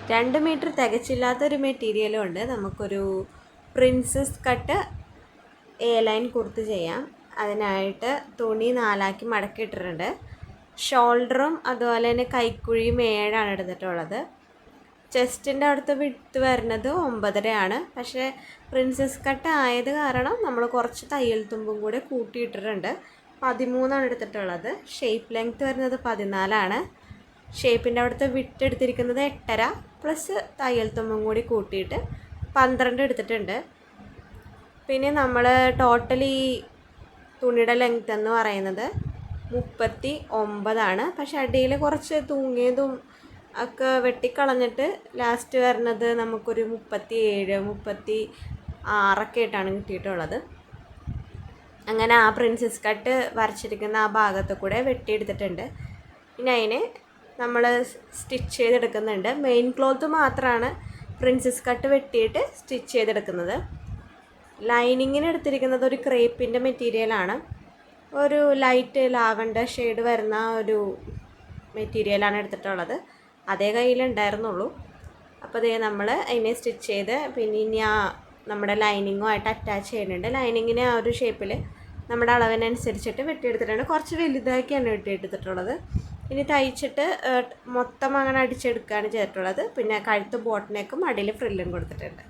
2 metre തികച്ചില്ലാത്തൊരു മെറ്റീരിയലും ഉണ്ട്. നമുക്കൊരു പ്രിൻസസ് കട്ട് എ ലൈൻ കുർത്ത് ചെയ്യാം. അതിനായിട്ട് തുണി 4ആക്കി മടക്കിയിട്ടിട്ടുണ്ട്. ഷോൾഡറും അതുപോലെ തന്നെ കൈക്കുഴിയും 7 എടുത്തിട്ടുള്ളത്. ചെസ്റ്റിൻ്റെ അടുത്ത് വിട്ട് വരുന്നത് 9.5 പക്ഷേ പ്രിൻസസ് കട്ട് ആയത് കാരണം നമ്മൾ കുറച്ച് തയ്യൽ തുമ്പും കൂടെ കൂട്ടിയിട്ടിട്ടുണ്ട്. 13 എടുത്തിട്ടുള്ളത്. ഷേപ്പ് ലെങ്ത്ത് വരുന്നത് 14. ഷേപ്പിൻ്റെ അവിടുത്തെ വിട്ടെടുത്തിരിക്കുന്നത് 8.5 പ്ലസ് തയ്യൽ തുമ്പും കൂടി കൂട്ടിയിട്ട് 12 എടുത്തിട്ടുണ്ട്. പിന്നെ നമ്മൾ ടോട്ടലി തുണിയുടെ ലെങ്ത്ത് എന്ന് പറയുന്നത് 39. പക്ഷെ അടിയിൽ കുറച്ച് തൂങ്ങിയതും ഒക്കെ വെട്ടിക്കളഞ്ഞിട്ട് ലാസ്റ്റ് വരുന്നത് നമുക്കൊരു 37, 36 ആയിട്ടാണ് കിട്ടിയിട്ടുള്ളത്. അങ്ങനെ ആ പ്രിൻസസ് കട്ട് വരച്ചിരിക്കുന്ന ആ ഭാഗത്ത് കൂടെ വെട്ടിയെടുത്തിട്ടുണ്ട്. പിന്നെ അതിനെ നമ്മൾ സ്റ്റിച്ച് ചെയ്തെടുക്കുന്നുണ്ട്. മെയിൻ ക്ലോത്ത് മാത്രമാണ് പ്രിൻസസ് കട്ട് വെട്ടിയിട്ട് സ്റ്റിച്ച് ചെയ്തെടുക്കുന്നത്. ലൈനിങ്ങിന് എടുത്തിരിക്കുന്നത് ഒരു ക്രേപ്പിൻ്റെ മെറ്റീരിയലാണ്. ഒരു ലൈറ്റ് ലാവൻഡർ ഷെയ്ഡ് വരുന്ന ഒരു മെറ്റീരിയലാണ് എടുത്തിട്ടുള്ളത്. അതേ കയ്യിലുണ്ടായിരുന്നുള്ളൂ. അപ്പോൾ അതേ നമ്മൾ അതിനെ സ്റ്റിച്ച് ചെയ്ത് പിന്നെ ഇനി ആ നമ്മുടെ ലൈനിങ്ങുമായിട്ട് അറ്റാച്ച് ചെയ്യുന്നുണ്ട്. ലൈനിങ്ങിനെ ആ ഒരു ഷേപ്പിൽ നമ്മുടെ അളവിനനുസരിച്ചിട്ട് വെട്ടിയെടുത്തിട്ടുണ്ട്. കുറച്ച് വലുതാക്കിയാണ് വെട്ടിയെടുത്തിട്ടുള്ളത്. ഇനി തയ്ച്ചിട്ട് മൊത്തം അങ്ങനെ അടിച്ചെടുക്കുകയാണ് ചെയ്തിട്ടുള്ളത്. പിന്നെ കഴുത്ത് ബോട്ടിനേക്കും അടിയിൽ ഫ്രില്ലും കൊടുത്തിട്ടുണ്ട്.